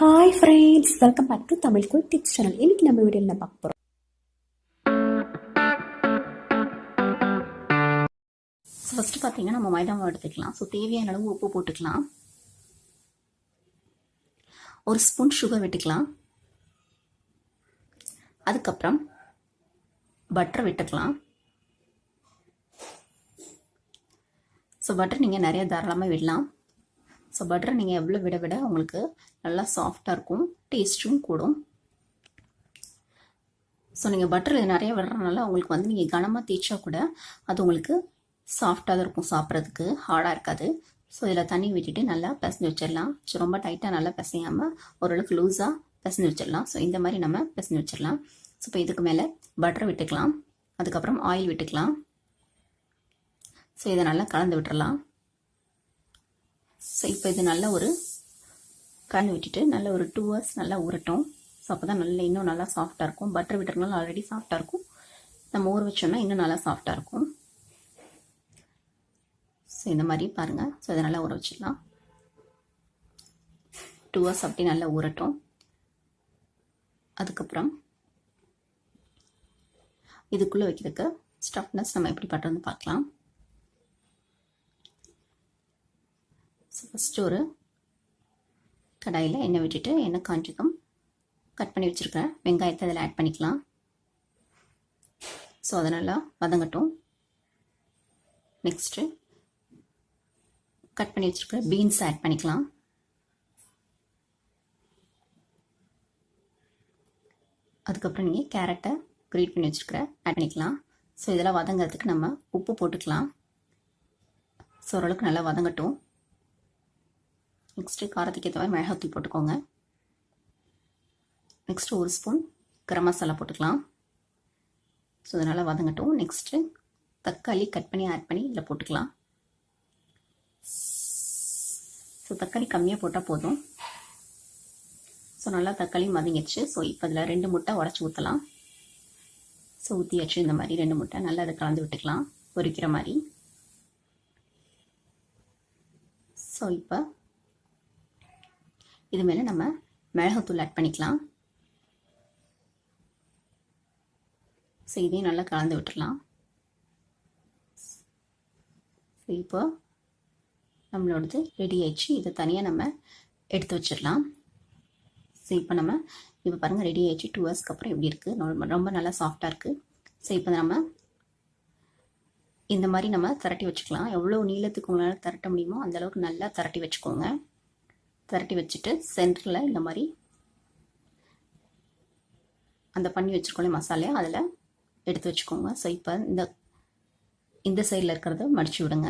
Hi friends, welcome back to Tamil quick tips channel. இன்னைக்கு நம்ம வீடியோவில் என்ன பார்க்க போகிறோம்? ஃபஸ்ட்டு பார்த்தீங்கன்னா நம்ம மைதா மாவு எடுத்துக்கலாம். ஸோ தேவையான அளவு உப்பு போட்டுக்கலாம். ஒரு ஸ்பூன் சுகர் விட்டுக்கலாம். அதுக்கப்புறம் பட்டர் விட்டுக்கலாம். ஸோ பட்டர் நீங்கள் நிறைய தாராளமாக விடலாம். ஸோ பட்டரை நீங்கள் எவ்வளோ விட விட உங்களுக்கு நல்லா சாஃப்டாக இருக்கும், டேஸ்ட்டும் கூடும். ஸோ நீங்கள் பட்டர் நிறைய விடுறதுனால உங்களுக்கு வந்து நீங்கள் கனமாக தேய்ச்சா கூட அது உங்களுக்கு சாஃப்டாக தான் இருக்கும், சாப்பிட்றதுக்கு ஹார்டாக இருக்காது. ஸோ இதில் தண்ணி விட்டுட்டு நல்லா பிசைஞ்சு வச்சிடலாம். ஸோ ரொம்ப டைட்டாக நல்லா பிசையாமல் ஓரளவுக்கு லூஸாக பிசைஞ்சு வச்சிடலாம். ஸோ இந்த மாதிரி நம்ம பிசைஞ்சு வச்சிடலாம். ஸோ இப்போ இதுக்கு மேலே பட்டர் விட்டுக்கலாம். அதுக்கப்புறம் ஆயில் விட்டுக்கலாம். ஸோ இதை நல்லா கலந்து விட்டுறலாம். ஸோ இப்போ இது நல்ல ஒரு கலந்து விட்டுட்டு நல்ல ஒரு 2 hours நல்லா ஊறட்டும். ஸோ அப்போ தான் நல்லா இன்னும் நல்லா சாஃப்டாக இருக்கும். பட்டர் விட்டுறதுனால ஆல்ரெடி சாஃப்டாக இருக்கும். நம்ம ஊற வச்சோம்னா இன்னும் நல்லா சாஃப்டாக இருக்கும். ஸோ இந்த மாதிரி பாருங்கள். ஸோ இதை நல்லா ஊற வச்சிடலாம். 2 hours அப்படி நல்லா ஊறட்டும். அதுக்கப்புறம் இதுக்குள்ளே வைக்கிறதுக்கு ஸ்டஃப்னஸ் நம்ம எப்படி பண்ணுறதுன்னு பார்க்கலாம். ஸோ ஃபஸ்ட்டு ஒரு கடாயில் எண்ணெய் விட்டுட்டு எண்ணெய் காஞ்சதும் கட் பண்ணி வச்சுருக்கிறேன் வெங்காயத்தை அதில் ஆட் பண்ணிக்கலாம். ஸோ அதை நல்லா வதங்கட்டும். நெக்ஸ்ட்டு கட் பண்ணி வச்சுருக்கிற பீன்ஸ் ஆட் பண்ணிக்கலாம். அதுக்கப்புறம் நீங்கள் கேரட்டை கிரேட் பண்ணி வச்சுருக்கிற ஆட் பண்ணிக்கலாம். ஸோ இதெல்லாம் வதங்கிறதுக்கு நம்ம உப்பு போட்டுக்கலாம். ஸோ ஓரளவுக்கு நல்லா வதங்கட்டும். நெக்ஸ்ட்டு காரத்துக்கு ஏற்ற மாதிரி மிளகாத்தூள் போட்டுக்கோங்க. நெக்ஸ்ட்டு ஒரு ஸ்பூன் கரம் மசாலா போட்டுக்கலாம். ஸோ அதனால் வதங்கட்டும். நெக்ஸ்ட்டு தக்காளி கட் பண்ணி ஆட் பண்ணி இதில் போட்டுக்கலாம். ஸோ தக்காளி கம்மியாக போட்டால் போதும். ஸோ நல்லா தக்காளி மதங்கிடுச்சு. ஸோ இப்போ இதில் 2 முட்டை உடச்சி ஊற்றலாம். ஸோ ஊற்றியாச்சு. இந்த மாதிரி 2 முட்டை நல்லா அதை கலந்து விட்டுக்கலாம் பொரிக்கிற மாதிரி. ஸோ இப்போ இது மேலே நம்ம மிளகாத்தூள் ஆட் பண்ணிக்கலாம். ஸோ இதையும் நல்லா கலந்து விட்டுடலாம். ஸோ இப்போ நம்மளோடது ரெடி ஆயிடுச்சு. இதை தனியாக நம்ம எடுத்து வச்சிடலாம். ஸோ இப்போ பாருங்கள் ரெடி ஆயிடுச்சு. 2 hours அப்புறம் எப்படி இருக்குது, ரொம்ப நல்லா சாஃப்டாக இருக்குது. ஸோ இப்போ நம்ம இந்த மாதிரி நம்ம திரட்டி வச்சுக்கலாம். எவ்வளோ நீளத்துக்கு உங்களால் திரட்ட முடியுமோ அந்தளவுக்கு நல்லா திரட்டி வச்சுக்கோங்க. திரட்டி வச்சுட்டு சென்டரில் இந்த மாதிரி அந்த பண்ணி வச்சுருக்கோம் மசாலையை அதில் எடுத்து வச்சுக்கோங்க. ஸோ இப்போ இந்த சைடில் இருக்கிறத மடித்து விடுங்க.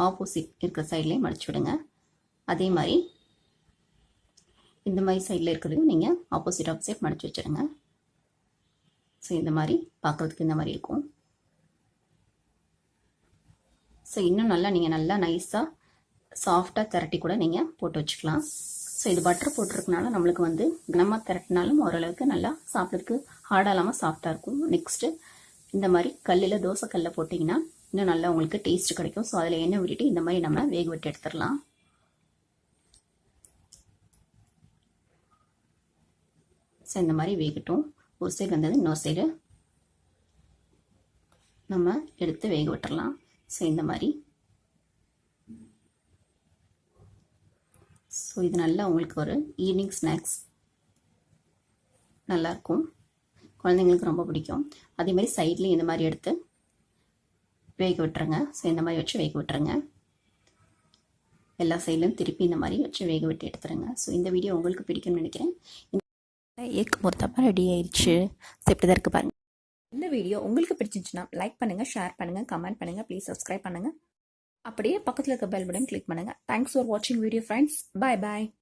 ஆப்போசிட் இருக்கிற சைட்லேயும் மடித்து விடுங்க. அதே மாதிரி இந்த மாதிரி சைடில் இருக்கிறதையும் நீங்கள் ஆப்போசிட் மடித்து வச்சுடுங்க. ஸோ இந்த மாதிரி பார்க்குறதுக்கு இந்த மாதிரி இருக்கும். ஸோ இன்னும் நல்லா நீங்கள் நல்லா நைஸாக சாஃப்டாக திரட்டி கூட நீங்கள் போட்டு வச்சுக்கலாம். ஸோ இது பட்டர் போட்டிருக்கனால நம்மளுக்கு வந்து கனமாக திரட்டினாலும் ஓரளவுக்கு நல்லா சாப்பிட்றதுக்கு ஹார்டாக இல்லாமல் சாஃப்டாக இருக்கும். நெக்ஸ்ட்டு இந்த மாதிரி கல்லில் தோசை கல்லில் போட்டிங்கன்னா இன்னும் நல்லா உங்களுக்கு டேஸ்ட் கிடைக்கும். ஸோ அதில் எண்ணெய் விட்டுட்டு இந்த மாதிரி நம்ம வேக விட்டு எடுத்துடலாம். ஸோ இந்த மாதிரி வேகட்டும். ஒரு சைடு வந்தது இன்னொரு சைடு நம்ம எடுத்து வேக விட்டுடலாம். ஸோ இந்த மாதிரி. ஸோ இது நல்லா உங்களுக்கு ஒரு ஈவினிங் ஸ்நாக்ஸ் நல்லாயிருக்கும், குழந்தைங்களுக்கு ரொம்ப பிடிக்கும். அதே மாதிரி சைட்லேயும் இந்த மாதிரி எடுத்து வேக விட்டுருங்க. ஸோ இந்த மாதிரி வச்சு வேக விட்டுருங்க. எல்லா சைட்லையும் திருப்பி இந்த மாதிரி வச்சு வேக விட்டு எடுத்துருங்க. ஸோ இந்த வீடியோ உங்களுக்கு பிடிக்கும்னு நினைக்கிறேன். எக் மொத்தமாக ரெடி ஆயிடுச்சு. ஸோ இப்படி தான் இருக்குது பாருங்கள். இந்த வீடியோ உங்களுக்கு பிடிச்சிருந்துச்சுன்னா லைக் பண்ணுங்கள், ஷேர் பண்ணுங்கள், கமெண்ட் பண்ணுங்கள், ப்ளீஸ் சப்ஸ்கிரைப் பண்ணுங்கள். அப்படியே பக்கத்தில் இருக்க பெல் பட்டன் கிளிக் பண்ணுங்கள். தேங்க்ஸ் ஃபார் வாட்சிங் வீடியோ ஃப்ரெண்ட்ஸ். பாய் பாய்.